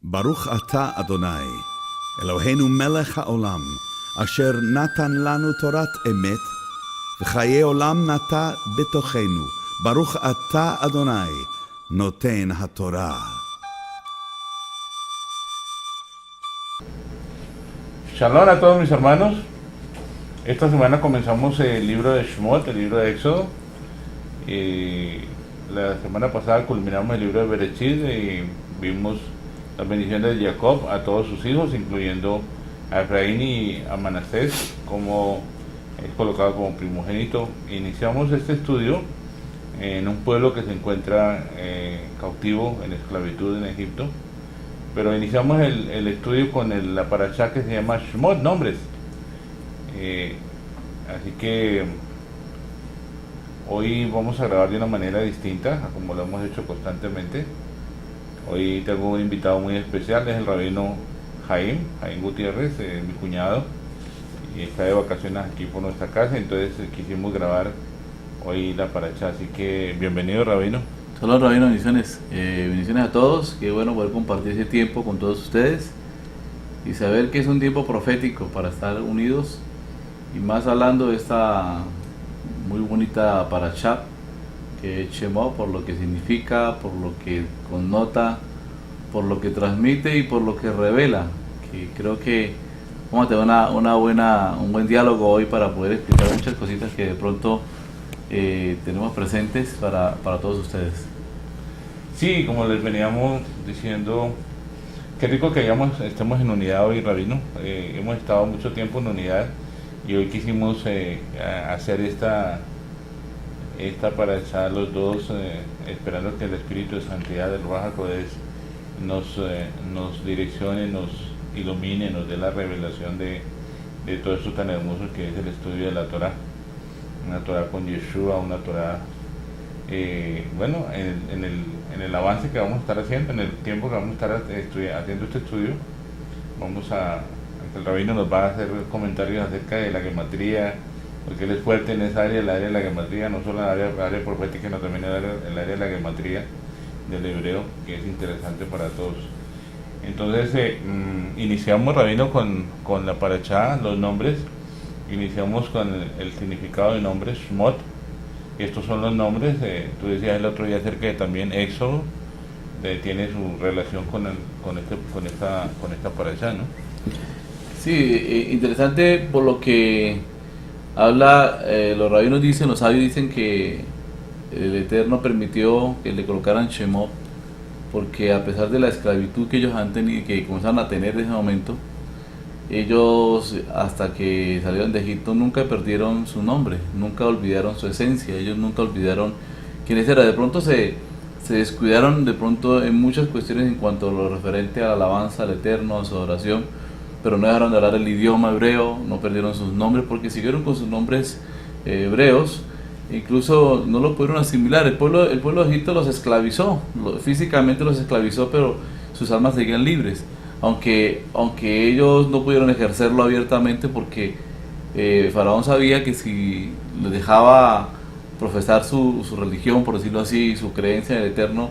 Baruch Ata Adonai, Eloheinu melech haolam, asher natan lanu torat emet, v'chaye olam nata betochenu. Baruch Ata Adonai, noten haTorah. Shalom a todos mis hermanos. Esta semana comenzamos el libro de Shemot, el libro de Éxodo. La semana pasada culminamos el libro de Bereshit y vimos las bendiciones de Jacob a todos sus hijos, incluyendo a Efraín y a Manasés, como es colocado como primogénito. Iniciamos este estudio en un pueblo que se encuentra cautivo en esclavitud en Egipto, pero iniciamos el estudio con la parashá que se llama Shemot, nombres. Así que hoy vamos a grabar de una manera distinta a como lo hemos hecho constantemente. Hoy tengo un invitado muy especial, es el rabino Jaim Gutiérrez, mi cuñado, y está de vacaciones aquí por nuestra casa, entonces quisimos grabar hoy la parashá, así que bienvenido, rabino. Solo rabino, bendiciones, bendiciones a todos. Qué bueno poder compartir ese tiempo con todos ustedes y saber que es un tiempo profético para estar unidos, y más hablando de esta muy bonita parashá que es Shemot, por lo que significa, por lo que connota, por lo que transmite y por lo que revela. Que creo que vamos a tener un buen diálogo hoy para poder explicar muchas cositas que de pronto tenemos presentes para todos ustedes. Sí, como les veníamos diciendo, qué rico que estemos en unidad hoy, rabino. Hemos estado mucho tiempo en unidad y hoy quisimos hacer esta parashá los dos, esperando que el Espíritu de Santidad del Ruach HaKodesh nos direccione, nos ilumine, nos dé la revelación de todo esto tan hermoso que es el estudio de la Torah. Una Torah con Yeshua, una Torah, en el avance que vamos a estar haciendo, en el tiempo que vamos a estar haciendo este estudio, el rabino nos va a hacer comentarios acerca de la gematría, porque él es fuerte en esa área, el área de la gematría, no solo el área profética, sino también el área de la gematría del hebreo, que es interesante para todos. Entonces, iniciamos, rabino, con la parashá, los nombres. Iniciamos con el significado de nombres, Shemot. Estos son los nombres. Tú decías el otro día acerca de también Éxodo, tiene su relación con esta parashá, ¿no? Sí, interesante por lo que habla, los rabinos dicen, los sabios dicen que el Eterno permitió que le colocaran Shemot, porque a pesar de la esclavitud que ellos han tenido, que comenzaron a tener en ese momento, ellos hasta que salieron de Egipto nunca perdieron su nombre, nunca olvidaron su esencia, ellos nunca olvidaron quiénes eran. De pronto se descuidaron de pronto en muchas cuestiones en cuanto a lo referente a la alabanza al Eterno, a su adoración, pero no dejaron de hablar el idioma hebreo, no perdieron sus nombres porque siguieron con sus nombres hebreos. Incluso no lo pudieron asimilar. El pueblo de Egipto los esclavizó, físicamente los esclavizó, pero sus almas seguían libres, aunque ellos no pudieron ejercerlo abiertamente porque Faraón sabía que si les dejaba profesar su religión, por decirlo así, su creencia en el Eterno,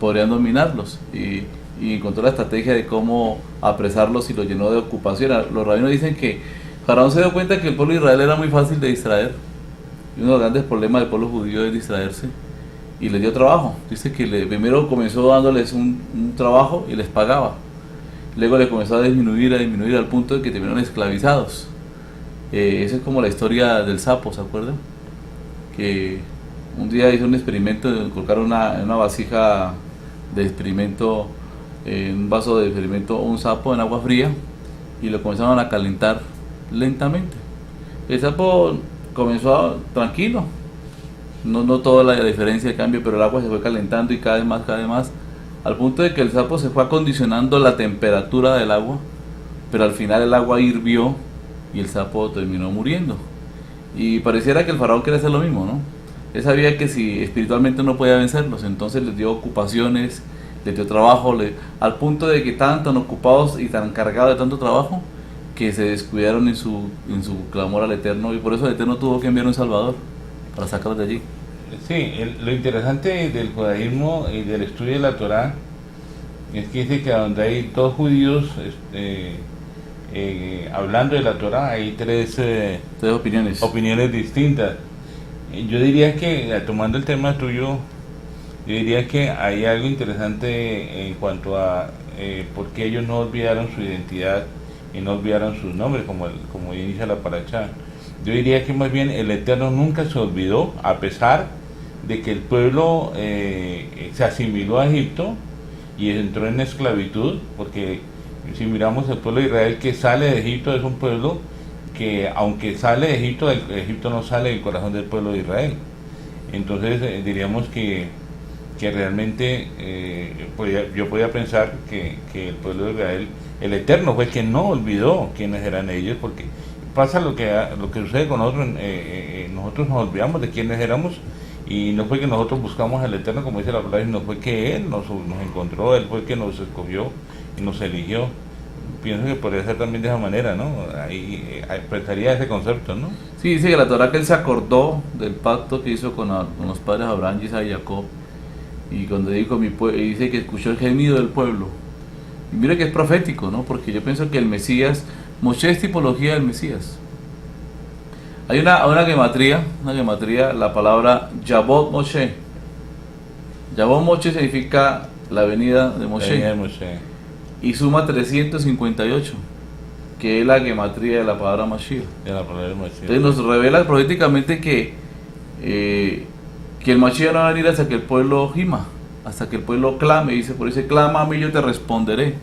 podrían dominarlos, y encontró la estrategia de cómo apresarlos y los llenó de ocupación. Los rabinos dicen que Faraón se dio cuenta que el pueblo de Israel era muy fácil de distraer, y uno de los grandes problemas del pueblo judío es distraerse, y les dio trabajo. Dice que primero comenzó dándoles un trabajo y les pagaba, luego le comenzó a disminuir al punto de que terminaron esclavizados. Esa es como la historia del sapo, ¿se acuerdan? Que un día hizo un experimento, colocaron en una vasija de experimento, en un vaso de experimento, un sapo en agua fría, y lo comenzaron a calentar lentamente. El sapo comenzó tranquilo, no notó la diferencia de cambio, pero el agua se fue calentando y cada vez más, al punto de que el sapo se fue acondicionando la temperatura del agua, pero al final el agua hirvió y el sapo terminó muriendo. Y pareciera que el faraón quería hacer lo mismo, ¿no? Él sabía que si espiritualmente no podía vencerlos, entonces les dio ocupaciones, les dio trabajo, al punto de que estaban tan ocupados y tan cargados de tanto trabajo que se descuidaron en su clamor al Eterno, y por eso el Eterno tuvo que enviar un Salvador para sacarlos de allí. Sí, lo interesante del judaísmo y del estudio de la Torah Es que dice que donde hay dos judíos hablando de la Torah, hay tres opiniones. opiniones distintas. Yo diría que, tomando el tema tuyo, yo diría que hay algo interesante en cuanto a por qué ellos no olvidaron su identidad y no olvidaron sus nombres, como inicia la paracha. Yo diría que más bien el Eterno nunca se olvidó, a pesar de que el pueblo se asimiló a Egipto y entró en esclavitud, porque si miramos el pueblo de Israel que sale de Egipto, es un pueblo que aunque sale de Egipto, Egipto no sale del corazón del pueblo de Israel. Entonces diríamos que realmente yo podía pensar que el pueblo de Israel, el Eterno fue el que no olvidó quiénes eran ellos, porque pasa lo que sucede con nosotros, nosotros nos olvidamos de quiénes éramos, y no fue que nosotros buscamos al Eterno, como dice la palabra, sino fue que Él nos encontró, Él fue el que nos escogió y nos eligió. Pienso que podría ser también de esa manera, ¿no? Ahí prestaría ese concepto, ¿no? Sí, dice que la Torah que él se acordó del pacto que hizo con los padres Abraham, Isaac y Jacob, y cuando dijo dice que escuchó el gemido del pueblo. Y mire que es profético, ¿no? Porque yo pienso que el Mesías, Moshe es tipología del Mesías. Hay una gematría, la palabra Yabot Moshe. Yabot Moshe significa la venida de Moshe. La venida de Moshe. Y suma 358, que es la gematría de la palabra Mashiach. De la palabra Mashiach. Entonces nos revela proféticamente que el Mashiach no va a venir hasta que el pueblo gima, hasta que el pueblo clame. Dice, por eso clama a mí, yo te responderé.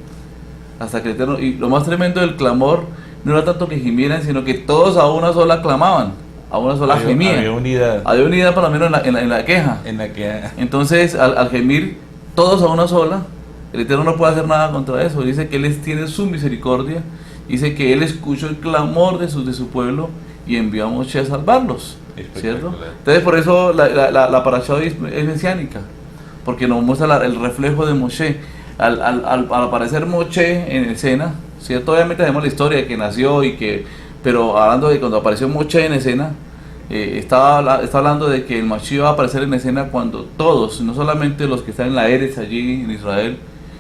Hasta que el Eterno. Y lo más tremendo del clamor no era tanto que gimieran, sino que todos a una sola clamaban, a una sola gemían. Había unidad. Había unidad por lo menos en la queja. Entonces, al gemir todos a una sola, el Eterno no puede hacer nada contra eso. Dice que Él tiene su misericordia. Dice que Él escuchó el clamor de su pueblo y envió a Moshe a salvarlos. ¿Cierto? Entonces, por eso la parashá es mesiánica, porque nos muestra el reflejo de Moshe. Al aparecer Moshe en escena, ¿cierto? Obviamente tenemos la historia de que nació pero hablando de cuando apareció Moshe en escena, está hablando de que el Mashiach va a aparecer en escena cuando todos, no solamente los que están en la Eretz allí en Israel,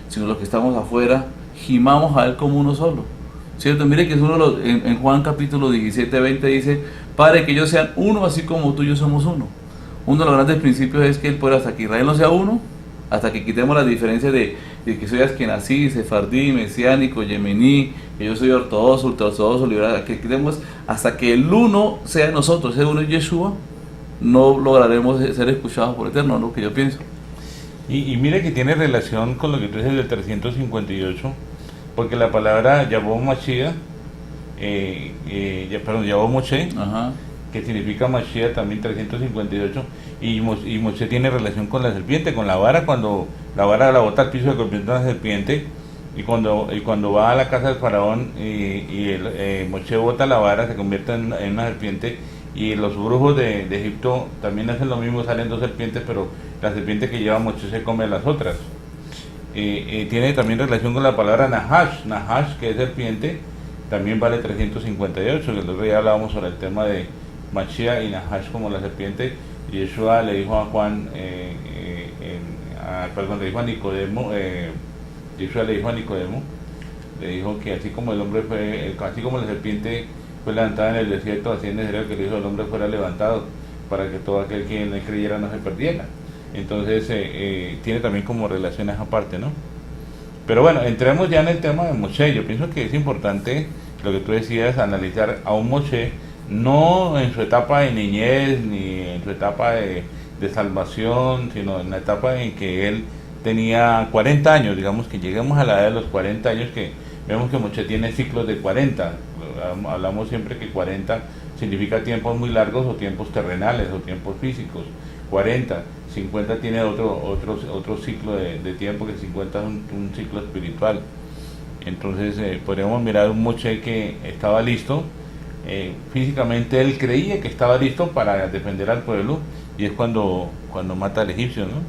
sino los que estamos afuera, gimamos a Él como uno solo, ¿cierto? Mire que es en Juan capítulo 17, 20 dice, Padre, que ellos sean uno así como tú y yo somos uno. Uno de los grandes principios es que Él puede, hasta que Israel no sea uno, hasta que quitemos las diferencias de que soy askenazí, sefardí, mesiánico, yemení, que yo soy ortodoxo, liberal, que quitemos, hasta que el uno sea nosotros, ese uno es Yeshua, no lograremos ser escuchados por el Eterno, lo que yo pienso. Y mire que tiene relación con lo que tú dices del 358, porque la palabra Yabó Mashiach, Yabó Moshe, que significa Mashiach también 358, y Moshe tiene relación con la serpiente, con la vara, cuando la vara la bota al piso, se convierte en una serpiente, y cuando va a la casa del faraón Moshe bota la vara, se convierte en una serpiente, y los brujos de Egipto también hacen lo mismo, salen dos serpientes, pero la serpiente que lleva Moshe se come a las otras. Tiene también relación con la palabra Nahash, que es serpiente, también vale 358, que el otro día hablábamos sobre el tema de Mashiach y Nahash como la serpiente. Yeshua le dijo a Juan, le dijo a Nicodemo, Yeshua le dijo a Nicodemo, le dijo que así como así como la serpiente fue levantada en el desierto, así es necesario que el Hijo del Hombre fuera levantado, para que todo aquel que en él creyera no se perdiera. Entonces tiene también como relación esa parte, ¿no? Pero bueno, entremos ya en el tema de Moshe. Yo pienso que es importante lo que tú decías, analizar a un Moshe no en su etapa de niñez ni en su etapa de salvación, sino en la etapa en que él tenía 40 años, digamos que lleguemos a la edad de los 40 años, que vemos que Moshe tiene ciclos de 40, hablamos siempre que 40 significa tiempos muy largos o tiempos terrenales o tiempos físicos, 40, 50 tiene otro ciclo de tiempo, que 50 es un ciclo espiritual. Entonces podríamos mirar un Moshe que estaba listo, físicamente él creía que estaba listo para defender al pueblo, y es cuando mata al egipcio, ¿no?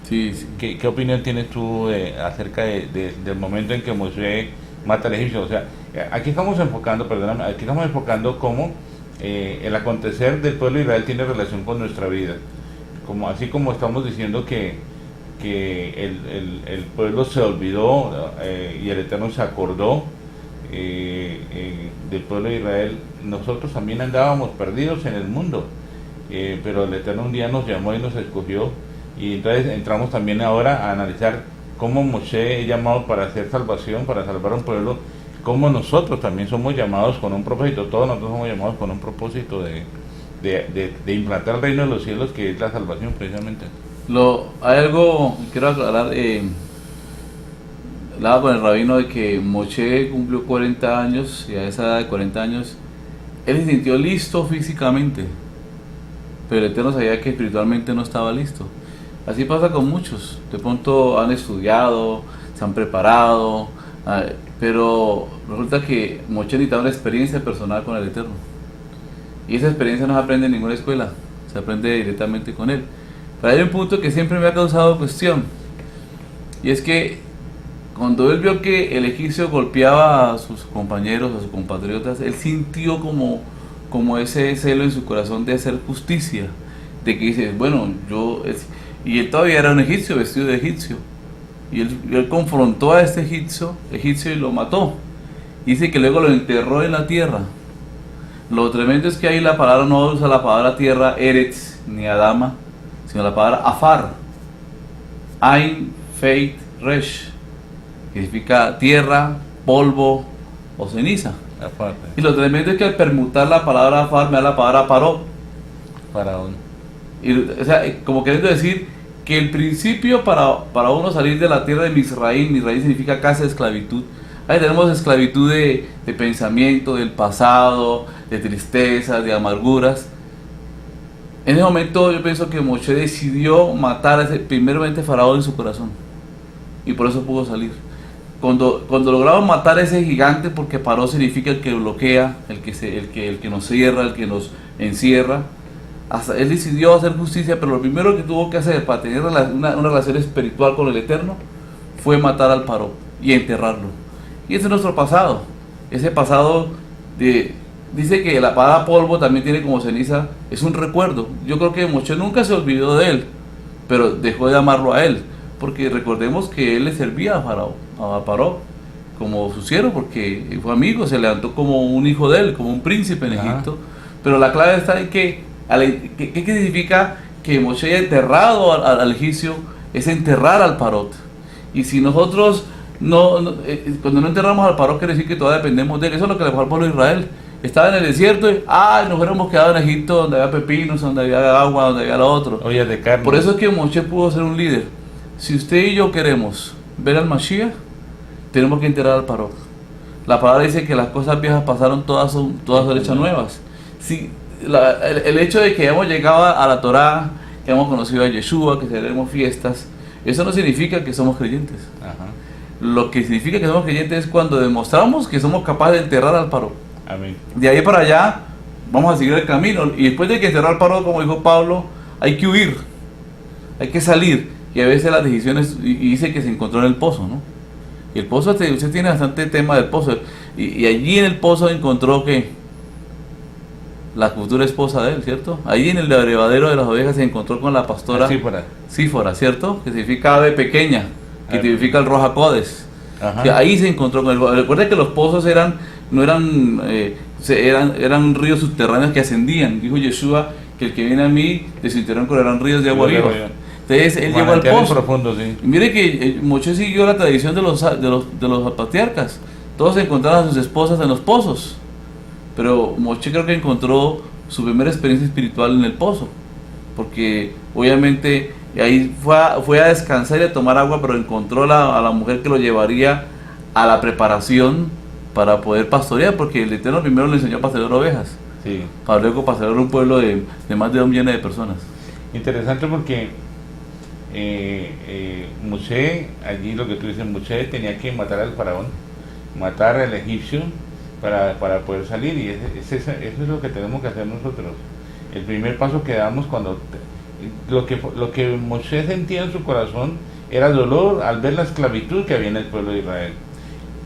Sí, sí. ¿Qué opinión tienes tú acerca del momento en que Moshe mata al egipcio? O sea, aquí estamos enfocando cómo el acontecer del pueblo de Israel tiene relación con nuestra vida, así como estamos diciendo que que el pueblo se olvidó y el Eterno se acordó del pueblo de Israel. Nosotros también andábamos perdidos en el mundo, pero el Eterno un día nos llamó y nos escogió, y entonces entramos también ahora a analizar cómo Moshe es llamado para hacer salvación, para salvar a un pueblo, cómo nosotros también somos llamados con un propósito, todos nosotros somos llamados con un propósito de implantar el reino de los cielos, que es la salvación precisamente. Hay algo que quiero aclarar. Hablaba con el rabino de que Moshe cumplió 40 años y a esa edad de 40 años él se sintió listo físicamente, pero el Eterno sabía que espiritualmente no estaba listo. Así pasa con muchos, de pronto han estudiado, se han preparado, pero resulta que Moshe necesitaba una experiencia personal con el Eterno, y esa experiencia no se aprende en ninguna escuela, se aprende directamente con él. Pero hay un punto que siempre me ha causado cuestión, y es que cuando él vio que el egipcio golpeaba a sus compañeros, a sus compatriotas, él sintió como ese celo en su corazón de hacer justicia, de que dice, bueno, y él todavía era un egipcio, vestido de egipcio, y él confrontó a este egipcio y lo mató. Dice que luego lo enterró en la tierra. Lo tremendo es que ahí la palabra no usa la palabra tierra, Eretz, ni Adama, sino la palabra Afar, Ain, Feit, Resh, que significa tierra, polvo o ceniza. Aparte. Y lo tremendo es que al permutar la palabra Afar me da la palabra Paró. Faraón. O sea, como queriendo decir que el principio para uno salir de la tierra de Misraín significa casa de esclavitud. Ahí tenemos esclavitud de pensamiento, del pasado, de tristezas, de amarguras. En ese momento yo pienso que Moshe decidió matar a ese primeramente faraón en su corazón, y por eso pudo salir. Cuando lograron matar a ese gigante, porque Paró significa el que bloquea, el que nos cierra, el que nos encierra, hasta él decidió hacer justicia, pero lo primero que tuvo que hacer para tener una relación espiritual con el Eterno fue matar al Paró y enterrarlo. Y ese es nuestro pasado. Ese pasado dice que la palabra polvo también tiene como ceniza, es un recuerdo. Yo creo que Moshe nunca se olvidó de él, pero dejó de amarlo a él, porque recordemos que él le servía a Paró como su siervo, porque fue amigo, se levantó como un hijo de él, como un príncipe en Egipto. Pero la clave está en que ¿qué significa que Moshe haya enterrado al egipcio? Es enterrar al Parot. Y si nosotros cuando no enterramos al Parot, quiere decir que todavía dependemos de él. Eso es lo que le pasó al pueblo de Israel. Estaba en el desierto y nos hubiéramos quedado en Egipto, donde había pepinos, donde había agua, donde había lo otro. Ollas de carne. Por eso es que Moshe pudo ser un líder. Si usted y yo queremos ver al Mashiach, tenemos que enterrar al Parot. La palabra dice que las cosas viejas pasaron, todas son hechas nuevas. Si el hecho de que hemos llegado a la Torá, que hemos conocido a Yeshua, que celebremos fiestas, eso no significa que somos creyentes. Ajá. Lo que significa que somos creyentes es cuando demostramos que somos capaces de enterrar al Paró. Amén. De ahí para allá vamos a seguir el camino, y después de que enterrar al Paró, como dijo Pablo, hay que huir, hay que salir. Y a veces las decisiones, y dice que se encontró en el pozo, ¿no? Y el pozo, usted tiene bastante tema del pozo, y allí en el pozo encontró que la futura esposa de él, ¿cierto? Ahí en el abrevadero de las ovejas se encontró con la pastora Sífora, ¿cierto? Que significa ave pequeña, que significa el Roja Codes. Ahí se encontró con él. Recuerda que los pozos eran ríos subterráneos que ascendían. Dijo Yeshua que el que viene a mí, de su interior correrán ríos de agua viva. Entonces él llegó al pozo. Profundo, sí. Y mire que Moshe siguió la tradición de los patriarcas. Todos encontraron a sus esposas en los pozos. Pero Moshe creo que encontró su primera experiencia espiritual en el pozo, porque obviamente ahí fue a descansar y a tomar agua, pero encontró a la mujer que lo llevaría a la preparación para poder pastorear, porque el Eterno primero le enseñó a pastorear ovejas, sí, para luego pastorear un pueblo de más de 2 millones de personas. Interesante porque Moshe, allí lo que tú dices, Moshe tenía que matar al faraón, matar al egipcio, para poder salir, y eso es lo que tenemos que hacer nosotros. El primer paso que damos cuando lo que Moshe sentía en su corazón era dolor al ver la esclavitud que había en el pueblo de Israel.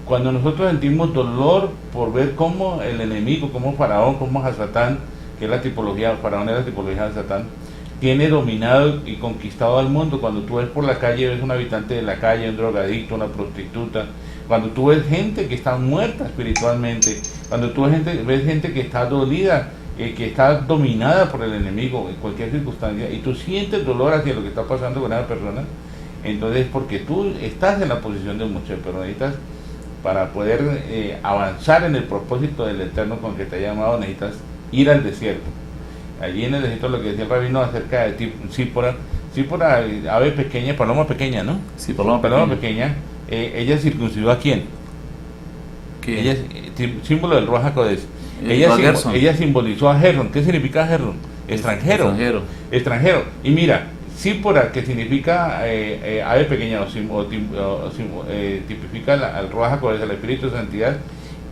Cuando nosotros sentimos dolor por ver cómo el enemigo, como Faraón, como Hasatán, que es la tipología, Faraón es la tipología de Satán, tiene dominado y conquistado al mundo. Cuando tú ves por la calle, ves un habitante de la calle, un drogadicto, una prostituta, cuando tú ves gente que está muerta espiritualmente, cuando tú ves gente que está dolida, que está dominada por el enemigo en cualquier circunstancia, y tú sientes dolor hacia lo que está pasando con esa persona, entonces porque tú estás en la posición de un muchacho, pero necesitas, para poder avanzar en el propósito del Eterno con que te ha llamado, necesitas ir al desierto. Allí en el desierto, lo que decía el rabino acerca de Sípora, ave pequeña, paloma pequeña, ¿no? Sí, paloma pequeña. Ella circuncidó ¿a quién? ¿Qué? Ella símbolo del Ruach HaKodesh. Ella simbolizó a Herron. ¿Qué significa Herron? Extranjero. Y mira, Sípora, que significa ave pequeña, tipifica al Ruach HaKodesh, al Espíritu de Santidad.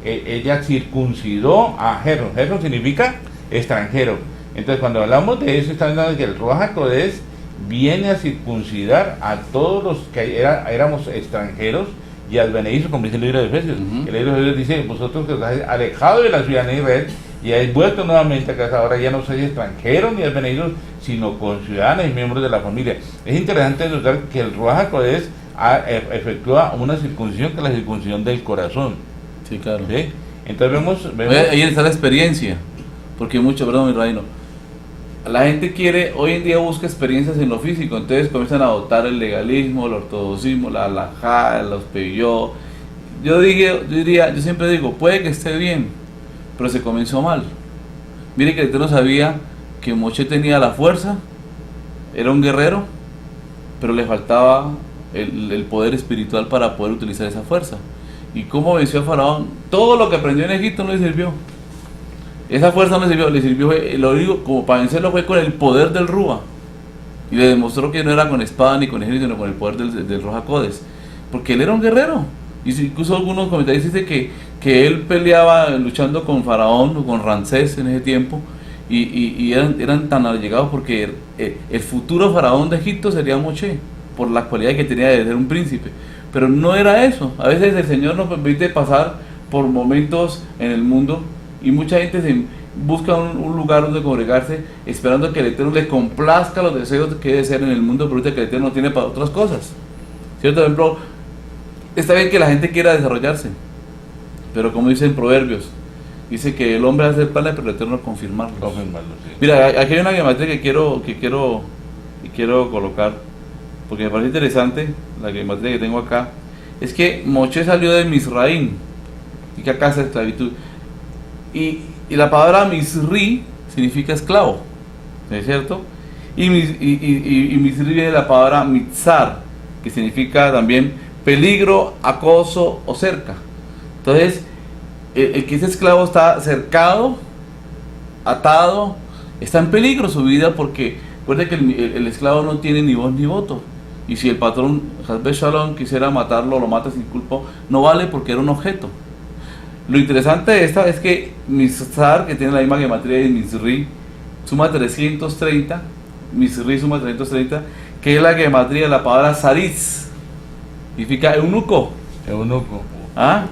Ella circuncidó a Herron. Herron significa extranjero. Entonces, cuando hablamos de eso, estamos hablando de que el Ruach HaKodesh viene a circuncidar a todos los que éramos extranjeros y advenedizos, como dice el libro de Efesios. El libro de Efesios dice: vosotros que os habéis alejado de la ciudadanía de Israel y habéis vuelto nuevamente a casa, ahora ya no sois extranjeros ni advenedizos, sino conciudadanos y miembros de la familia. Es interesante notar que el Ruach HaKodesh efectúa una circuncisión, que es la circuncisión del corazón. Sí, claro. ¿Sí? Entonces vemos ahí está la experiencia, porque perdón, mi reino, la gente quiere, hoy en día busca experiencias en lo físico, entonces comienzan a adoptar el legalismo, el ortodoxismo, la halajá, los peyó. Yo siempre digo, puede que esté bien, pero se comenzó mal. Mire que el Eterno sabía que Moshe tenía la fuerza, era un guerrero, pero le faltaba el poder espiritual para poder utilizar esa fuerza. ¿Y cómo venció a Faraón? Todo lo que aprendió en Egipto no le sirvió. Esa fuerza no le sirvió, lo único como para vencerlo fue con el poder del Rúa. Y le demostró que no era con espada ni con ejército, sino con el poder del Ruach HaKodesh. Porque él era un guerrero. Y incluso algunos comentarios dicen que él peleaba luchando con Faraón o con Ramsés en ese tiempo. Y eran tan allegados porque el futuro Faraón de Egipto sería Moshe, por la cualidad que tenía de ser un príncipe. Pero no era eso. A veces el Señor nos permite pasar por momentos en el mundo y mucha gente busca un lugar donde congregarse esperando que el Eterno le complazca los deseos que debe ser en el mundo, pero ahorita que el Eterno no tiene para otras cosas. ¿Cierto? Por ejemplo, está bien que la gente quiera desarrollarse, pero como dice en Proverbios, dice que el hombre hace planes, pero el Eterno confirmarlos. Sí. Mira, aquí hay una gematría que quiero colocar, porque me parece interesante. La gematría que tengo acá es que Moshe salió de Misraim, y que acá es esclavitud. Y la palabra Misri significa esclavo, ¿no es cierto? Y Misri viene de la palabra Mitzar, que significa también peligro, acoso o cerca. Entonces, el que es esclavo está cercado, atado, está en peligro su vida, porque recuerde que el esclavo no tiene ni voz ni voto. Y si el patrón Hasbe Shalom quisiera matarlo, lo mata sin culpa, no vale porque era un objeto. Lo interesante de esta es que Mitzar, que tiene la misma gematría de Misri, suma 330, Misri suma 330, que es la gematría de la palabra Saritz, significa eunuco. ¿Ah?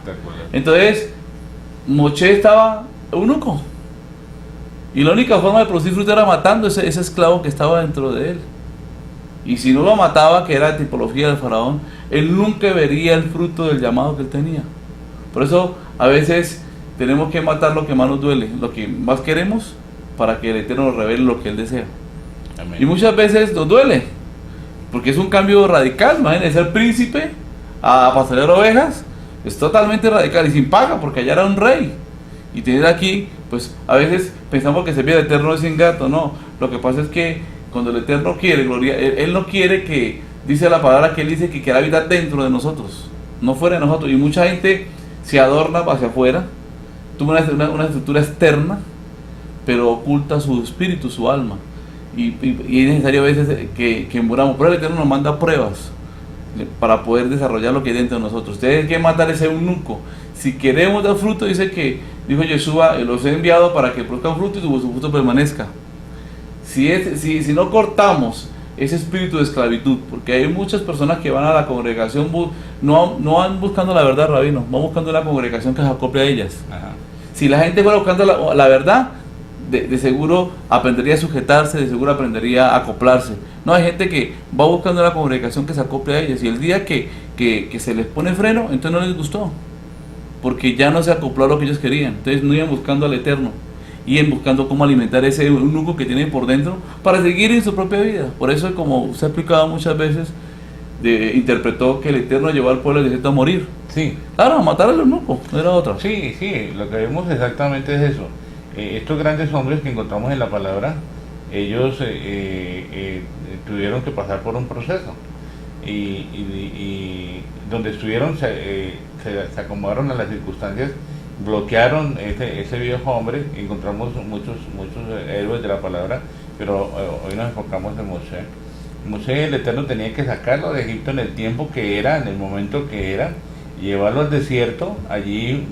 Entonces, Moshe estaba eunuco, y la única forma de producir fruto era matando ese esclavo que estaba dentro de él. Y si no lo mataba, que era la tipología del faraón, él nunca vería el fruto del llamado que él tenía. Por eso a veces tenemos que matar lo que más nos duele, lo que más queremos, para que el Eterno nos revele lo que Él desea. Amén. Y muchas veces nos duele, porque es un cambio radical. Imagínense, ser príncipe a pastorear ovejas es totalmente radical y sin paga, porque allá era un rey. Y tener aquí, pues a veces pensamos que servir al Eterno es sin gato. No, lo que pasa es que cuando el Eterno quiere gloria, Él no quiere que, dice la palabra que Él dice que quiere habitar dentro de nosotros, no fuera de nosotros. Y mucha gente se adorna hacia afuera, tuvo una estructura externa, pero oculta su espíritu, su alma. Y es necesario a veces que muramos. Pero el Eterno nos manda pruebas para poder desarrollar lo que hay dentro de nosotros. Ustedes tienen que matar ese eunuco. Si queremos dar fruto, dijo Yeshua, los he enviado para que produzcan fruto y su fruto permanezca. Si no cortamos ese espíritu de esclavitud, porque hay muchas personas que van a la congregación, no van buscando la verdad, rabino, van buscando una congregación que se acople a ellas. Ajá. Si la gente fuera buscando la verdad, de seguro aprendería a sujetarse, de seguro aprendería a acoplarse. No, hay gente que va buscando una congregación que se acople a ellos, y el día que se les pone freno, entonces no les gustó, porque ya no se acopló a lo que ellos querían. Entonces no iban buscando al Eterno, iban buscando cómo alimentar ese eunuco que tienen por dentro para seguir en su propia vida. Por eso, como se ha explicado muchas veces, interpretó que el Eterno llevó al pueblo del desierto a morir. Sí, Claro, a matar al eunuco, no era otra. sí, sí, lo que vemos exactamente es eso. Estos grandes hombres que encontramos en la palabra, ellos tuvieron que pasar por un proceso, y donde estuvieron se acomodaron a las circunstancias, bloquearon ese viejo hombre. Encontramos muchos héroes de la palabra, pero hoy nos enfocamos en Moshe. Moshe, el Eterno tenía que sacarlo de Egipto en el tiempo que era, en el momento que era, llevarlo al desierto, allí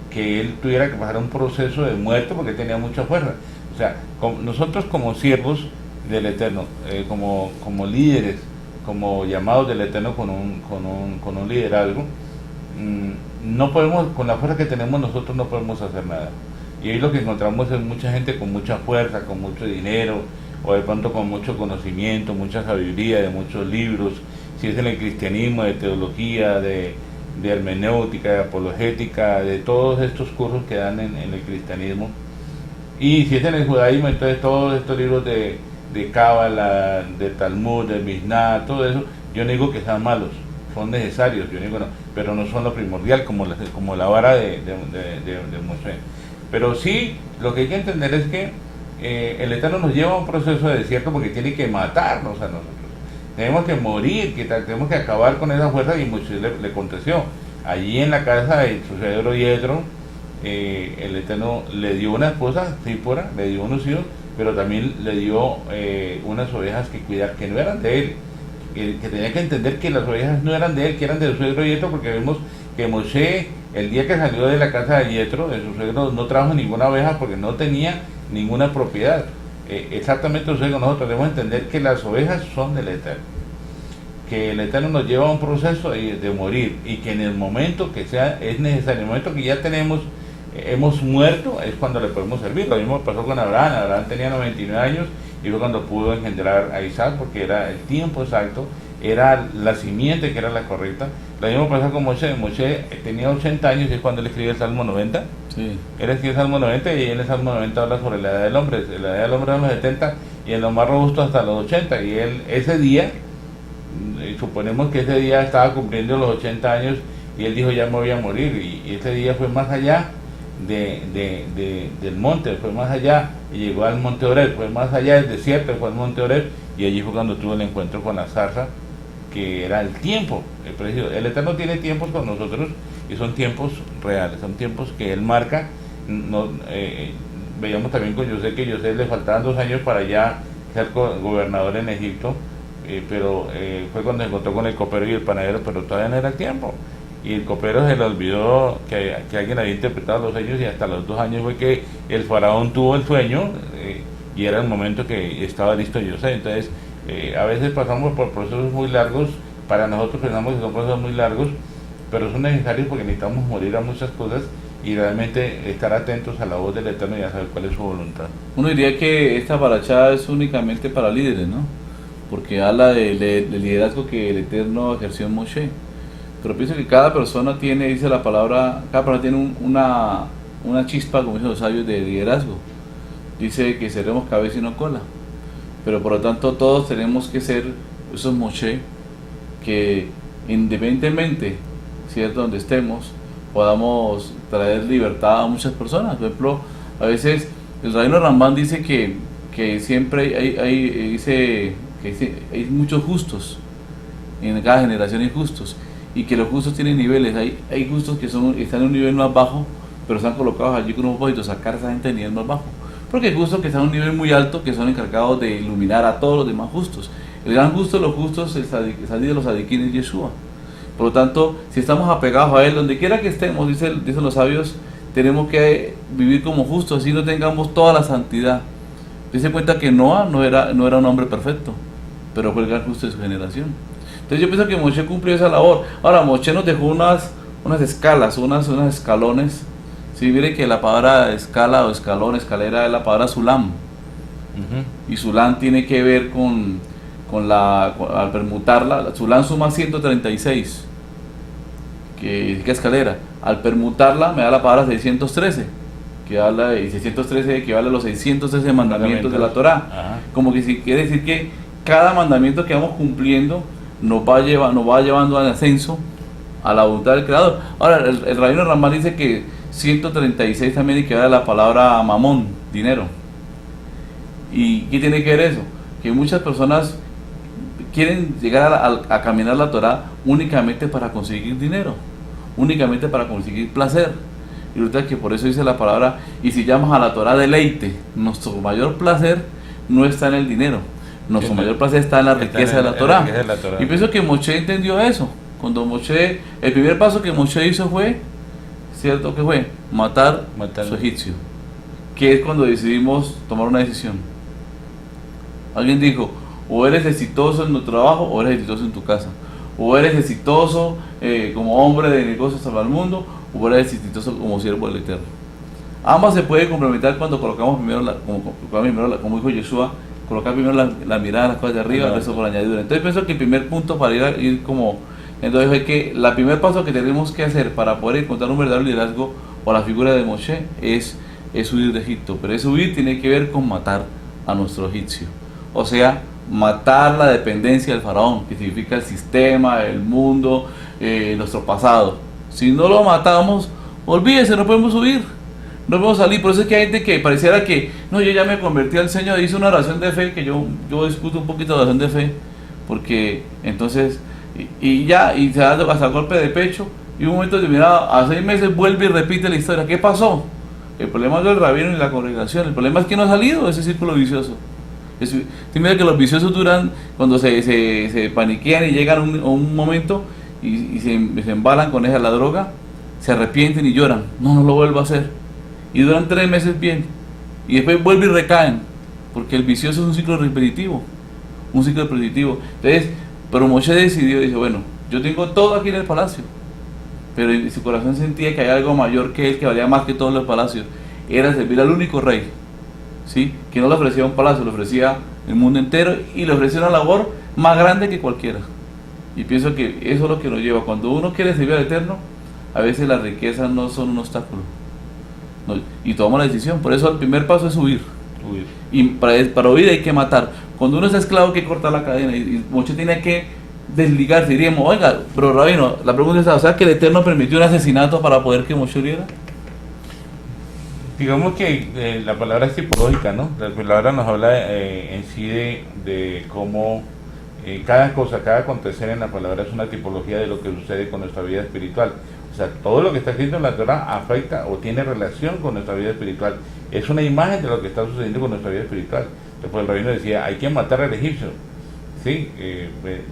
que él tuviera que pasar un proceso de muerte porque tenía mucha fuerza. O sea, nosotros como siervos del Eterno, como líderes, como llamados del Eterno con un liderazgo, no podemos, con la fuerza que tenemos nosotros no podemos hacer nada. Y hoy lo que encontramos es mucha gente con mucha fuerza, con mucho dinero, o de pronto con mucho conocimiento, mucha sabiduría, de muchos libros, si es en el cristianismo, de teología, de hermenéutica, de apologética, de todos estos cursos que dan en el cristianismo. Y si es en el judaísmo, entonces todos estos libros de Cábala, de Talmud, de Mishnah, todo eso, yo no digo que sean malos, son necesarios, yo digo no, pero no son lo primordial como la vara de Moshe. Pero sí, lo que hay que entender es que el Eterno nos lleva a un proceso de desierto porque tiene que matarnos a nosotros. Tenemos que morir, tenemos que acabar con esa fuerza, y Moisés le contestó. Allí en la casa de su suegro Yetro, el Eterno le dio una esposa, Zípora, le dio unos hijos, pero también le dio unas ovejas que cuidar, que no eran de él, que tenía que entender que las ovejas no eran de él, que eran de su suegro Yetro, porque vemos que Moshe, el día que salió de la casa de Yetro, de su suegro, no trajo ninguna oveja porque no tenía ninguna propiedad. Exactamente sucede con nosotros. Debemos entender que las ovejas son del Eterno, que el Eterno nos lleva a un proceso de morir, y que en el momento que sea es necesario, en el momento que ya hemos muerto, es cuando le podemos servir. Lo mismo pasó con Abraham. Abraham tenía 99 años y fue cuando pudo engendrar a Isaac, porque era el tiempo exacto, era la simiente que era la correcta. Lo mismo pasó con Moshe. Moshe tenía 80 años y es cuando él escribe el Salmo 90. Sí. Él escribe el Salmo 90, y en el Salmo 90 habla sobre la edad del hombre. La edad del hombre es los 70 y en los más robustos hasta los 80. Y él ese día, suponemos que ese día estaba cumpliendo los 80 años, y él dijo ya me voy a morir. Y ese día fue más allá del monte, fue más allá, y llegó al monte Oreb, fue más allá del desierto, fue al monte Oreb, y allí fue cuando tuvo el encuentro con la zarza, que era el tiempo. El Eterno tiene tiempos con nosotros, y son tiempos reales, son tiempos que Él marca. Veíamos también con José, que José le faltaban 2 años para ya ser gobernador en Egipto, pero fue cuando se encontró con el copero y el panadero, pero todavía no era el tiempo. Y el copero se le olvidó que alguien había interpretado los sueños, y hasta los 2 años fue que el faraón tuvo el sueño, y era el momento que estaba listo José. Entonces, a veces pasamos por procesos muy largos. Para nosotros pensamos que son procesos muy largos, pero son necesarios porque necesitamos morir a muchas cosas y realmente estar atentos a la voz del Eterno y a saber cuál es su voluntad. Uno diría que esta paracha es únicamente para líderes, ¿no? Porque habla del liderazgo que el Eterno ejerció en Moshe. Pero pienso que cada persona tiene, dice la palabra, cada persona tiene una chispa, como dicen los sabios, de liderazgo. Dice que seremos cabeza y no cola. Pero por lo tanto todos tenemos que ser esos Moshe que independientemente, ¿cierto?, donde estemos, podamos traer libertad a muchas personas. Por ejemplo, a veces el Rabino Rambán dice que siempre hay muchos justos, en cada generación hay justos, y que los justos tienen niveles. Hay justos que están en un nivel más bajo, pero están colocados allí con un propósito, sacar a esa gente del nivel más bajo. Porque hay justos que están en un nivel muy alto, que son encargados de iluminar a todos los demás justos. El gran justo de los justos es el sadí de los sadiquines, Yeshua. Por lo tanto, si estamos apegados a Él, donde quiera que estemos, dicen los sabios, tenemos que vivir como justos, así no tengamos toda la santidad. Dice cuenta que Noah no era un hombre perfecto, pero fue el gran justo de su generación. Entonces yo pienso que Moshe cumplió esa labor. Ahora, Moshe nos dejó unas escalas, unos escalones Sí, mire que la palabra escala o escalón, escalera es la palabra sulam. Y sulam tiene que ver al permutarla, sulam suma 136, que escalera. Al permutarla me da la palabra 613, que habla de 613 equivale a los 613 mandamientos de la Torá. Ajá. Como que si quiere decir que cada mandamiento que vamos cumpliendo nos va llevando al ascenso a la voluntad del Creador. Ahora, el rabino Ramal dice que 136 también equivale a la palabra mamón, dinero. ¿Y qué tiene que ver eso? Que muchas personas quieren llegar a caminar la Torah únicamente para conseguir dinero, únicamente para conseguir placer. Y resulta que por eso dice la palabra, y si llamas a la Torah deleite, nuestro mayor placer no está en el dinero, nuestro mayor placer está en la riqueza de la Torah. Y pienso que Moshe entendió eso. Cuando Moshe, el primer paso que Moshe hizo fue, ¿cierto que fue? Matar a su egipcio, que es cuando decidimos tomar una decisión. Alguien dijo, o eres exitoso en tu trabajo o eres exitoso en tu casa, o eres exitoso como hombre de negocios salvar al mundo, o eres exitoso como siervo del Eterno. Ambas se pueden complementar cuando colocamos primero, como dijo Yeshua, colocar primero la mirada en las cosas de arriba, el resto por añadidura. Entonces pienso que el primer punto para ir como, entonces es que el primer paso que tenemos que hacer para poder encontrar un verdadero liderazgo o la figura de Moshe es huir de Egipto, pero ese huir tiene que ver con matar a nuestro egipcio, o sea, matar la dependencia del faraón, que significa el sistema, el mundo, nuestro pasado. Si no lo matamos, olvídese, no podemos huir, no podemos salir. Por eso es que hay gente que pareciera que, no, yo ya me convertí al Señor, hice una oración de fe, que yo discuto un poquito de oración de fe, porque entonces, y se da hasta golpe de pecho, y un momento determinado, a 6 meses vuelve y repite la historia. ¿Qué pasó? El problema es del rabino y la congregación, el problema es que no ha salido de ese círculo vicioso. Mira que los viciosos duran, cuando se paniquean y llegan a un momento y se embalan con la droga, se arrepienten y lloran, no lo vuelvo a hacer, y duran 3 meses bien, y después vuelven y recaen, porque el vicioso es un ciclo repetitivo, entonces, pero Moshe decidió, dice, bueno, yo tengo todo aquí en el palacio, pero en su corazón sentía que hay algo mayor que él, que valía más que todos los palacios, era servir al único rey, ¿sí? Que no le ofrecía un palacio, le ofrecía el mundo entero, y le ofrecía una labor más grande que cualquiera. Y pienso que eso es lo que nos lleva, cuando uno quiere servir al Eterno, a veces las riquezas no son un obstáculo, no, y tomamos la decisión. Por eso el primer paso es huir. Y para huir hay que matar. Cuando uno es esclavo hay que cortar la cadena, y Moshe tiene que desligarse. Diríamos, oiga, pero rabino, la pregunta es, o sea, que el Eterno permitió un asesinato para poder que Moshe huyera. Digamos que la palabra es tipológica, ¿no? La palabra nos habla en sí de cómo cada cosa, cada acontecer en la palabra es una tipología de lo que sucede con nuestra vida espiritual. O sea, todo lo que está escrito en la Torah afecta o tiene relación con nuestra vida espiritual. Es una imagen de lo que está sucediendo con nuestra vida espiritual. Después el rabino decía, hay que matar al egipcio. Sí,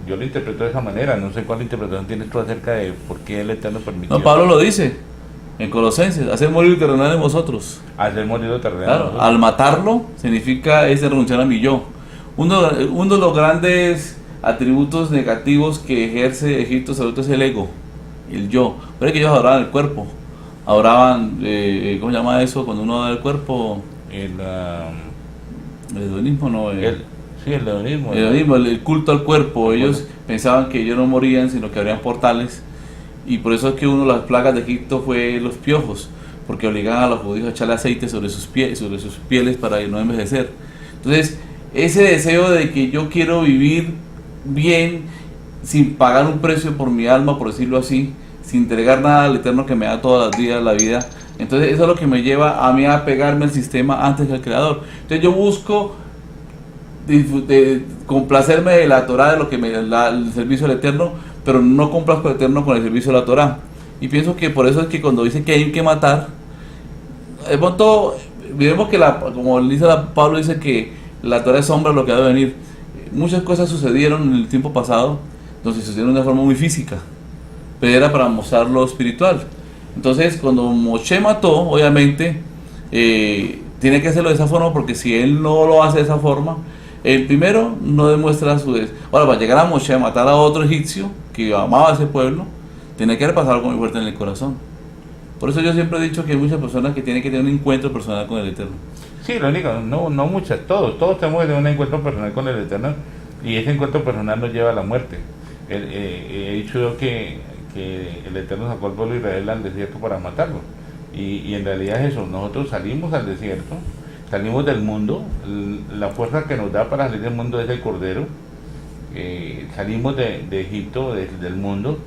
yo lo interpreto de esa manera. No sé cuál interpretación tienes tú acerca de por qué el Eterno permitió. No, Pablo lo dice en Colosenses, hacer morir lo terrenal en vosotros. Hacer morir lo terrenal. Claro, al matarlo significa renunciar a mi yo. Uno de los grandes atributos negativos que ejerce Egipto sobre todo es el ego, el yo. Pero que ellos adoraban el cuerpo, adoraban, ¿cómo se llama eso? Cuando uno adora el cuerpo, el hedonismo, no, el hedonismo. El hedonismo, el culto al cuerpo. Ellos pensaban que ellos no morían, sino que abrían portales. Y por eso es que una de las plagas de Egipto fue los piojos, porque obligaban a los judíos a echarle aceite sobre sus pieles para no envejecer. Entonces, ese deseo de que yo quiero vivir bien, sin pagar un precio por mi alma, por decirlo así, sin entregar nada al Eterno que me da todos los días la vida, entonces eso es lo que me lleva a mí a pegarme al sistema antes que al Creador. Entonces yo busco complacerme de la Torah, de lo que me da el servicio al Eterno, pero no complazco al Eterno con el servicio de la Torah. Y pienso que por eso es que cuando dice que hay que matar, vemos que como dice Pablo, dice que la Torah es sombra de lo que ha de venir. Muchas cosas sucedieron en el tiempo pasado, entonces sucedieron de una forma muy física, pero era para mostrar lo espiritual. Entonces cuando Moshe mató, obviamente tiene que hacerlo de esa forma, porque si él no lo hace de esa forma, el primero no demuestra su Ahora, para llegar a Moshe a matar a otro egipcio que amaba a ese pueblo, tiene que haber pasado algo muy fuerte en el corazón. Por eso yo siempre he dicho que hay muchas personas que tienen que tener un encuentro personal con el Eterno. Sí, lo único, no muchas, todos tenemos que tener un encuentro personal con el Eterno, y ese encuentro personal nos lleva a la muerte. He dicho yo que el Eterno sacó al pueblo de Israel al desierto para matarlo, y en realidad es eso. Nosotros salimos al desierto, salimos del mundo, la fuerza que nos da para salir del mundo es el Cordero. Salimos de Egipto, del mundo,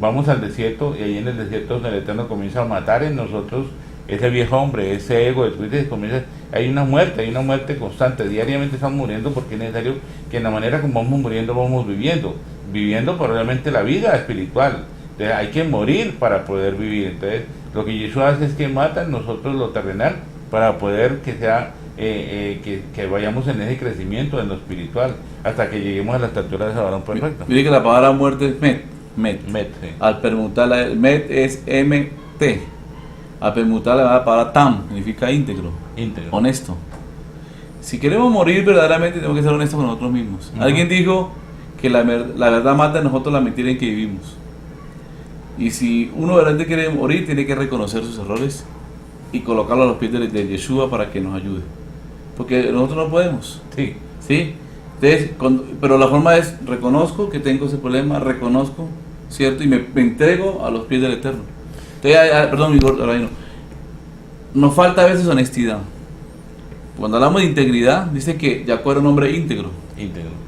vamos al desierto, y ahí en el desierto donde el Eterno comienza a matar en nosotros ese viejo hombre, ese ego. Después comienza, hay una muerte constante, diariamente estamos muriendo, porque es necesario que en la manera como vamos muriendo vamos viviendo probablemente la vida espiritual. Entonces hay que morir para poder vivir. Entonces lo que Jesús hace es que mata en nosotros lo terrenal para poder que sea que vayamos en ese crecimiento en lo espiritual hasta que lleguemos a la estatura de ese varón perfecto. Mire que la palabra muerte es met. Sí. Al permutarla, met es MT. Al permutarla la palabra tam, significa íntegro, honesto. Si queremos morir verdaderamente, tenemos que ser honestos con nosotros mismos. Alguien dijo que la verdad mata a nosotros la mentira en que vivimos. Y si uno realmente quiere morir, tiene que reconocer sus errores y colocarlo a los pies de Yeshua para que nos ayude. Porque nosotros no podemos. Sí. ¿Sí? Entonces, pero la forma es, reconozco que tengo ese problema, reconozco, ¿cierto? Y me entrego a los pies del Eterno. Entonces, perdón, mi rabino, nos falta a veces honestidad. Cuando hablamos de integridad, dice que Jacob era un hombre íntegro.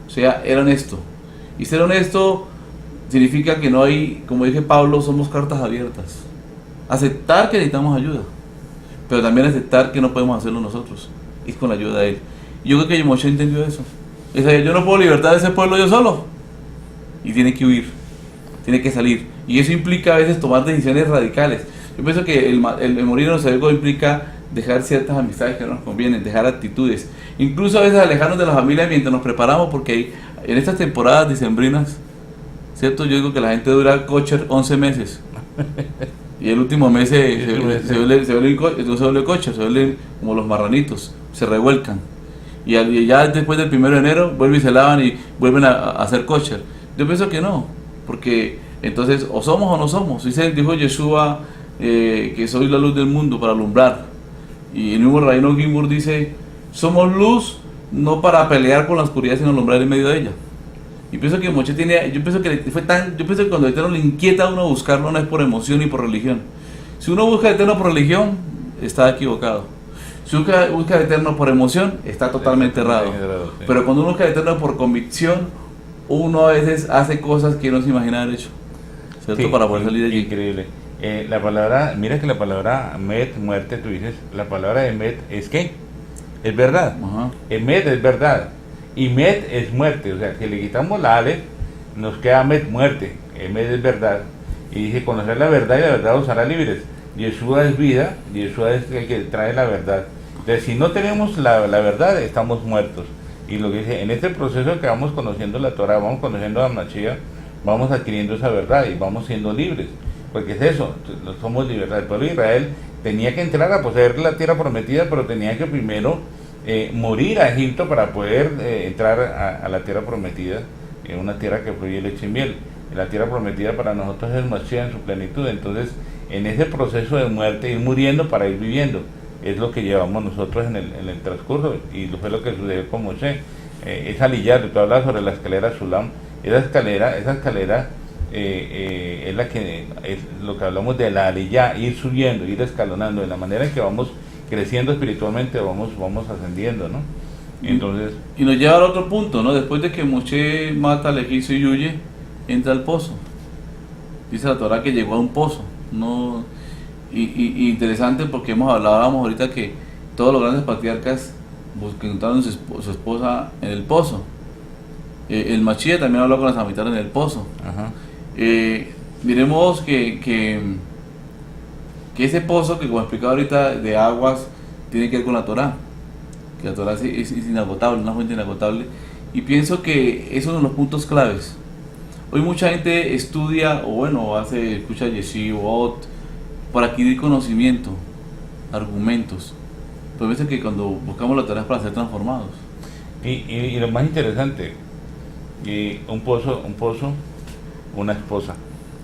O sea, era honesto. Y ser honesto significa que no hay, como dije Pablo, somos cartas abiertas. Aceptar que necesitamos ayuda, pero también aceptar que no podemos hacerlo nosotros, y con la ayuda de él. Y yo creo que Moshe entendió eso. Dice, yo no puedo libertar a ese pueblo yo solo, y tiene que huir, tiene que salir. Y eso implica a veces tomar decisiones radicales. Yo pienso que el morir en los algo implica dejar ciertas amistades que no nos convienen, dejar actitudes, incluso a veces alejarnos de la familia mientras nos preparamos, porque en estas temporadas dicembrinas, ¿cierto? Yo digo que la gente dura kosher 11 meses. Y el último mes se vuelve kosher, se vuelve como los marranitos, se revuelcan. Y ya después del 1 de enero vuelven y se lavan y vuelven a hacer kosher. Yo pienso que no, porque entonces o somos o no somos. Dijo Yeshua que soy la luz del mundo para alumbrar. Y el mismo Rabino Gimbur dice, somos luz no para pelear con la oscuridad, sino alumbrar en medio de ella. Y pienso que Moshe yo pienso que cuando el Eterno le inquieta a uno buscarlo, no es por emoción ni por religión. Si uno busca el Eterno por religión, está equivocado. Si uno busca el Eterno por emoción, está totalmente errado. Sí. Pero cuando uno busca el Eterno por convicción, uno a veces hace cosas que no se imagina haber hecho, ¿cierto? Sí, para poder salir de allí. Increíble. La palabra, mira que la palabra met, muerte, tú dices, la palabra de met es ¿qué? Es verdad. Ajá. Met es verdad. Y met es muerte, o sea, que le quitamos la ale, nos queda met, muerte. Met es verdad. Y dice, conocer la verdad y la verdad os hará libres. Yeshua es vida, Yeshua es el que trae la verdad. Entonces, si no tenemos la verdad, estamos muertos. Y lo que dice, en este proceso que vamos conociendo la Torah, vamos conociendo a Mashiach, vamos adquiriendo esa verdad y vamos siendo libres. Porque es eso, somos libertad. El pueblo de Israel tenía que entrar a poseer la tierra prometida, pero tenía que primero morir a Egipto para poder entrar a la tierra prometida, una tierra que fluye leche y miel. La tierra prometida para nosotros es Mashiach en su plenitud. Entonces, en ese proceso de muerte, ir muriendo para ir viviendo, es lo que llevamos nosotros en el transcurso, y fue lo que sucedió con Moshe. Esa lillar, tú hablas sobre la escalera Sulam, esa escalera es la que es lo que hablamos de la aliyá, ir subiendo, ir escalonando, de la manera en que vamos creciendo espiritualmente, vamos ascendiendo, ¿no? Entonces, y nos lleva al otro punto, ¿no? Después de que Moshe mata al egipcio y huye, entra al pozo. Dice la Torah que llegó a un pozo, ¿no? Y interesante porque hablábamos ahorita que todos los grandes patriarcas encontraron su esposa en el pozo. El Mashiach también habló con la Samaritana en el pozo. ajá. Miremos que ese pozo, que como explicaba ahorita, de aguas, tiene que ver con la Torah. Que la Torah es inagotable, una fuente inagotable. Y pienso que es uno de los puntos claves. Hoy mucha gente estudia, escucha yeshivot, para adquirir conocimiento, argumentos. Pero pienso que cuando buscamos la Torah es para ser transformados. Y lo más interesante, un pozo, una esposa.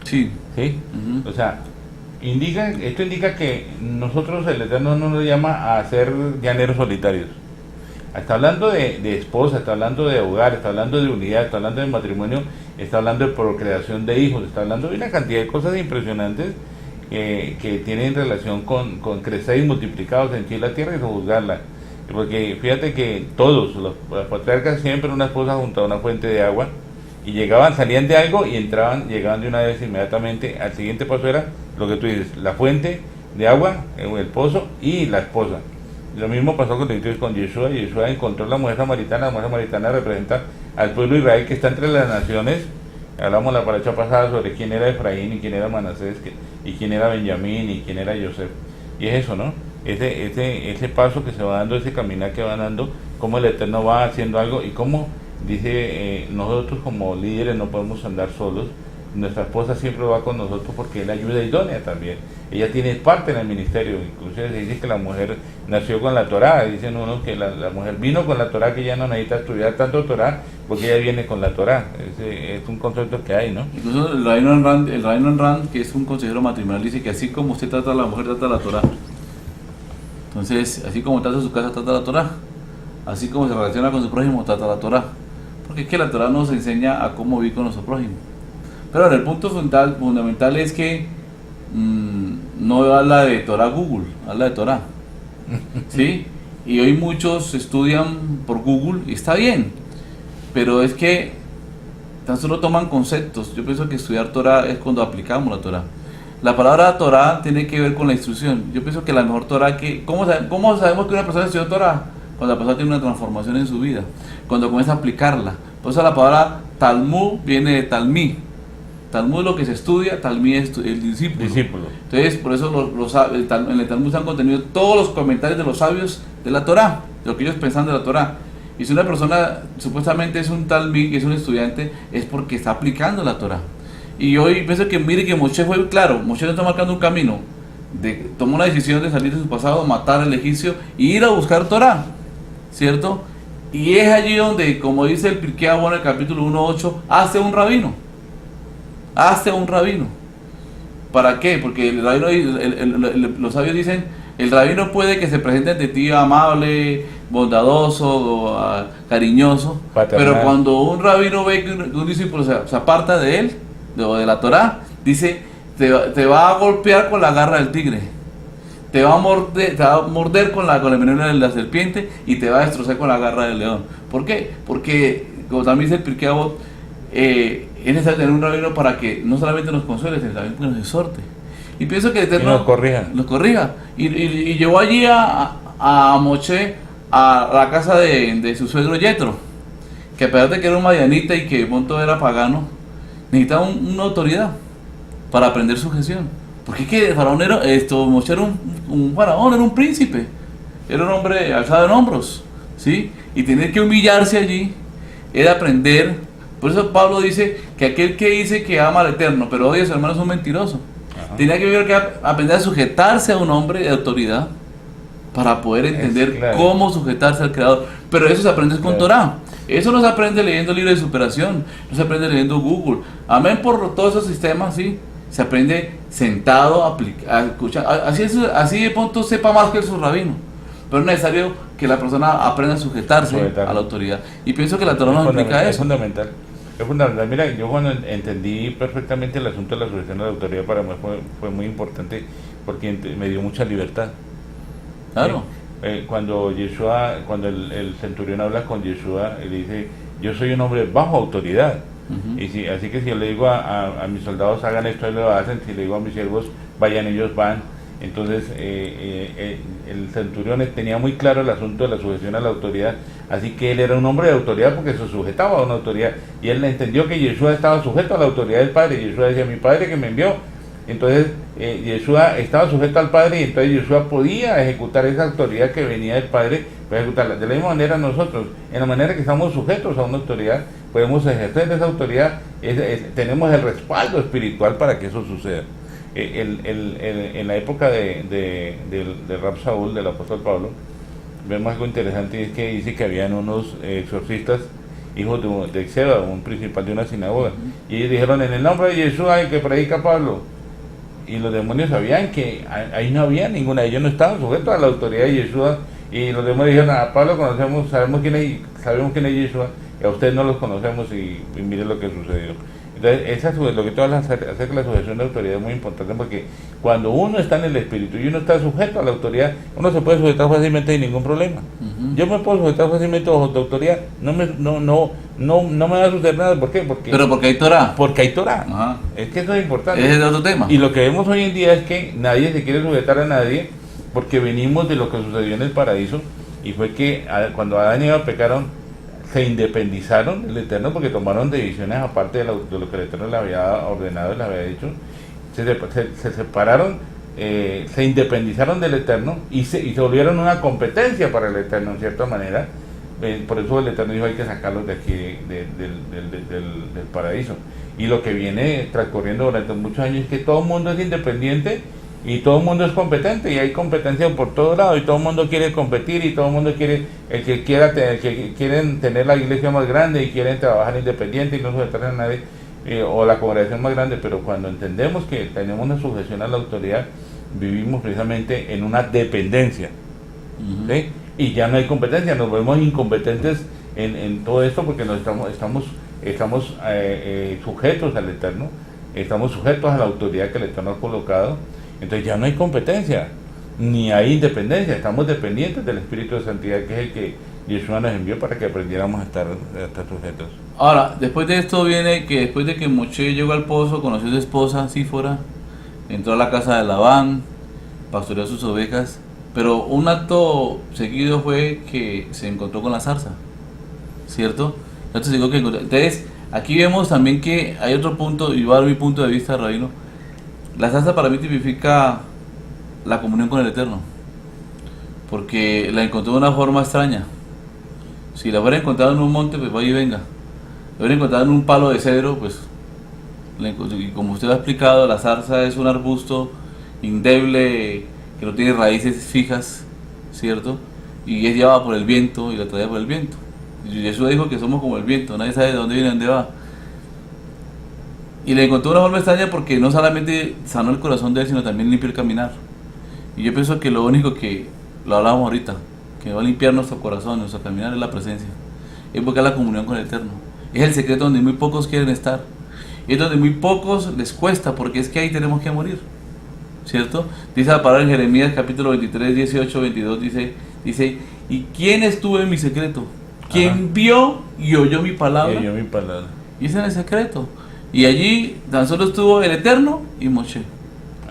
Sí. ¿Sí? Uh-huh. O sea, Esto indica que nosotros, el Eterno no nos llama a ser llaneros solitarios. Está hablando de esposa, está hablando de hogar, está hablando de unidad, está hablando de matrimonio, está hablando de procreación de hijos, está hablando de una cantidad de cosas impresionantes que tienen relación con crecer y multiplicados en sí la tierra y sojuzgarla. Porque fíjate que todos, los patriarcas, siempre una esposa junto a una fuente de agua, y llegaban, salían de algo y llegaban de una vez inmediatamente. Al siguiente paso era lo que tú dices, la fuente de agua, el pozo y la esposa. Lo mismo pasó con Yeshua. Yeshua encontró la mujer samaritana representa al pueblo de Israel que está entre las naciones. Hablamos la paracha pasada sobre quién era Efraín y quién era Manasés, y quién era Benjamín y quién era Yosef. Y es eso, ¿no? Ese paso que se va dando, ese caminar que va dando, cómo el Eterno va haciendo algo y cómo dice, nosotros como líderes no podemos andar solos. Nuestra esposa siempre va con nosotros porque es la ayuda idónea también. Ella tiene parte en el ministerio. Inclusive se dice que la mujer nació con la Torá. Dicen unos que la mujer vino con la Torá, que ya no necesita estudiar tanto Torá porque ella viene con la Torá. Es un concepto que hay, ¿no? Incluso el Rabino Rand, que es un consejero matrimonial, dice que así como usted trata a la mujer, trata a la Torá. Entonces, así como trata su casa, trata la Torá. Así como se relaciona con su prójimo, trata la Torá. Porque es que la Torá nos enseña a cómo vivir con nuestro prójimo. Pero el punto fundamental es que no habla de Torá Google, habla de Torá. ¿Sí? Y hoy muchos estudian por Google y está bien. Pero es que tan solo toman conceptos. Yo pienso que estudiar Torá es cuando aplicamos la Torá. La palabra Torá tiene que ver con la instrucción. Yo pienso que la mejor Torá que... ¿Cómo sabemos que una persona estudió Torá? Cuando la persona tiene una transformación en su vida. Cuando comienza a aplicarla. Por eso la palabra Talmud viene de Talmí. Talmud es lo que se estudia, Talmí es el discípulo. Entonces, por eso en el Talmud se han contenido todos los comentarios de los sabios de la Torá, de lo que ellos pensan de la Torá. Y si una persona supuestamente es un Talmí, que es un estudiante, es porque está aplicando la Torá. Y hoy pienso que mire que Moshe fue claro, Moshe no está marcando un camino, tomó la decisión de salir de su pasado, matar al egipcio y ir a buscar Torá, ¿cierto? Y es allí donde, como dice el Pirkei Avot en el capítulo 1.8, hace un rabino. ¿Para qué? Porque el rabino, los sabios dicen, el rabino puede que se presente ante ti amable, bondadoso, cariñoso, paternal. Pero cuando un rabino ve que un discípulo se aparta de él, de la Torá, dice, te va a golpear con la garra del tigre, te va a morder con el veneno de la serpiente y te va a destrozar con la garra del león. ¿Por qué? Porque, como también dice el Pirkei Avot, es necesario tener un rabino para que no solamente nos consuele, sino también que nos exhorte. Y pienso que el Eterno nos corrija. Y llevó allí a Moshe a la casa de su suegro Yetro, que a pesar de que era un madianita y que Monto era pagano, necesitaba una autoridad para aprender sujeción. Porque es que el faraón Moshe era un faraón, era un príncipe, era un hombre alzado en hombros, ¿sí? Y tener que humillarse allí era aprender. Por eso Pablo dice que aquel que dice que ama al Eterno, pero odia a su hermano, es un mentiroso. Ajá. Tenía que aprender a sujetarse a un hombre de autoridad para poder entender cómo sujetarse al Creador. Pero eso se aprende con Torah. Eso no se aprende leyendo libros de superación, no se aprende leyendo Google. Amén por todos esos sistemas, sí. Se aprende sentado, a escuchar. Así de pronto sepa más que su rabino. Pero es necesario que la persona aprenda a sujetarse a la autoridad. Y pienso que la Torah nos implica eso. Es fundamental. Mira, yo cuando entendí perfectamente el asunto de la sujeción a la autoridad, para mí fue muy importante porque me dio mucha libertad. Claro. Cuando el centurión habla con Yeshua, él dice, yo soy un hombre bajo autoridad. Uh-huh. Así que si yo le digo a mis soldados hagan esto, ellos lo hacen. Si le digo a mis siervos vayan, ellos van. Entonces el centurión tenía muy claro el asunto de la sujeción a la autoridad, así que él era un hombre de autoridad porque se sujetaba a una autoridad, y él entendió que Yeshua estaba sujeto a la autoridad del Padre. Yeshua decía, mi Padre que me envió. Entonces Yeshua estaba sujeto al Padre, y entonces Yeshua podía ejecutar esa autoridad que venía del Padre, para ejecutarla. De la misma manera nosotros, en la manera que estamos sujetos a una autoridad, podemos ejercer esa autoridad, tenemos el respaldo espiritual para que eso suceda. En la época de Rab Saúl, del apóstol Pablo, vemos algo interesante, y es que dice que habían unos exorcistas, hijos de Exeba, un principal de una sinagoga, y ellos dijeron, en el nombre de Yeshua, el que predica Pablo, Y los demonios sabían que ahí no había ninguna, ellos no estaban sujetos a la autoridad de Yeshua. Y los demonios dijeron, a Pablo conocemos, sabemos quién es Yeshua, y a ustedes no los conocemos, y miren lo que sucedió. Entonces, lo que tú hablas acerca de la sujeción de autoridad es muy importante, porque cuando uno está en el espíritu y uno está sujeto a la autoridad, uno se puede sujetar fácilmente sin ningún problema. Yo me puedo sujetar fácilmente bajo tu autoridad, no me va a suceder nada. ¿Por qué? Pero porque hay Torah. Porque hay Torah. Ajá. Es que eso es importante. Ese es otro tema. Y lo que vemos hoy en día es que nadie se quiere sujetar a nadie, porque venimos de lo que sucedió en el paraíso, y fue que cuando Adán y Eva pecaron, se independizaron del Eterno, porque tomaron decisiones aparte de lo que el Eterno le había ordenado y le había dicho. Se separaron, se independizaron del Eterno y se volvieron una competencia para el Eterno en cierta manera. Por eso el Eterno dijo, hay que sacarlos de aquí del paraíso. Y lo que viene transcurriendo durante muchos años es que todo el mundo es independiente y todo el mundo es competente, y hay competencia por todos lados, y todo el mundo quiere competir, y todo el mundo quiere, el que quieren tener la iglesia más grande y quieren trabajar independiente y no sujetarse a nadie, o la congregación más grande. Pero cuando entendemos que tenemos una sujeción a la autoridad, vivimos precisamente en una dependencia. ¿Sí? Y ya no hay competencia, nos vemos incompetentes en todo esto, porque nos estamos sujetos al Eterno, estamos sujetos a la autoridad que el Eterno ha colocado. Entonces ya no hay competencia, ni hay independencia, estamos dependientes del Espíritu de Santidad, que es el que Yeshua nos envió para que aprendiéramos a estar sujetos. Ahora, después de esto viene que después de que Moshe llegó al pozo, conoció a su esposa, Sífora, entró a la casa de Labán, pastoreó sus ovejas, pero un acto seguido fue que se encontró con la zarza, ¿cierto? Entonces, aquí vemos también que hay otro punto, y va a dar mi punto de vista, Rabino. La zarza para mí tipifica la comunión con el Eterno, porque la encontró de una forma extraña. Si la hubiera encontrado en un monte, pues vaya y venga. La hubiera encontrado en un palo de cedro, pues, y como usted lo ha explicado, la zarza es un arbusto endeble que no tiene raíces fijas, ¿cierto? Y es llevada por el viento y la traía por el viento. Y Jesús dijo que somos como el viento, nadie sabe de dónde viene y dónde va. Y le encontró una forma extraña porque no solamente sanó el corazón de él, sino también limpió el caminar. Y yo pienso que lo único que, lo hablábamos ahorita, que va a limpiar nuestro corazón, nuestro caminar, es la presencia. Es porque es la comunión con el Eterno. Es el secreto donde muy pocos quieren estar. Y es donde muy pocos les cuesta, porque es que ahí tenemos que morir, ¿cierto? Dice la palabra en Jeremías capítulo 23, 18, 22, dice, ¿y quién estuvo en mi secreto? ¿Quién vio y oyó mi palabra? Y oyó mi palabra. Y ese es el secreto. Y allí tan solo estuvo el Eterno y Moshe.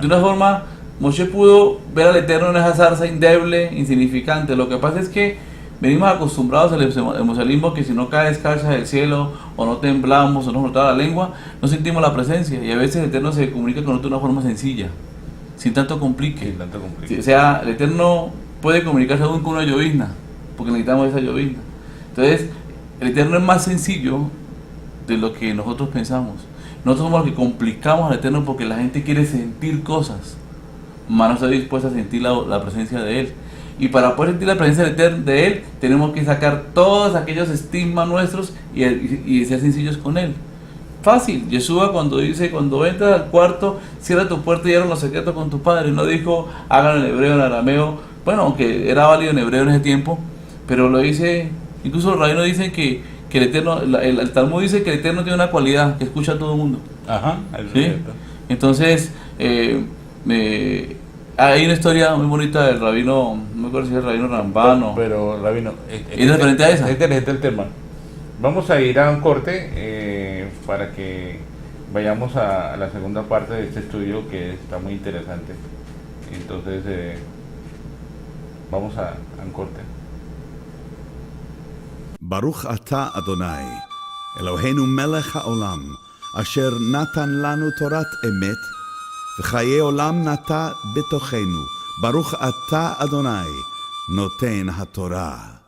De una forma, Moshe pudo ver al Eterno en esa zarza indeble, insignificante. Lo que pasa es que venimos acostumbrados al emocionalismo, que si no cae descalza del cielo, o no temblamos, o no nos frotamos la lengua, no sentimos la presencia. Y a veces el Eterno se comunica con nosotros de una forma sencilla, sin tanto complique. Sin tanto complique. O sea, el Eterno puede comunicarse aún con una llovizna, porque necesitamos esa llovizna. Entonces, el Eterno es más sencillo de lo que nosotros pensamos. Nosotros somos los que complicamos al Eterno porque la gente quiere sentir cosas, mas no está dispuesta a sentir la presencia de Él. Y para poder sentir la presencia de Él, tenemos que sacar todos aquellos estigmas nuestros y ser sencillos con Él. Fácil. Yeshua cuando dice, cuando entras al cuarto, cierra tu puerta y habla los secretos con tu Padre. No dijo, háganlo en hebreo, en arameo. Bueno, aunque era válido en hebreo en ese tiempo, pero lo dice, incluso los rabinos dicen que el Eterno, el Talmud dice que el Eterno tiene una cualidad, que escucha a todo el mundo. Ajá, eso ¿Sí? es cierto. Entonces, hay una historia muy bonita del rabino, no me acuerdo si es el rabino Rambano. Pero Rabino, ¿Es referente a esa? Es interesante el tema. Vamos a ir a un corte para que vayamos a la segunda parte de este estudio, que está muy interesante. Entonces, vamos a un corte. Baruch ata Adonai, Eloheinu melech haolam, asher natan lanu torat emet, v'chaye olam nata betochenu. Baruch ata Adonai, noten haTorah.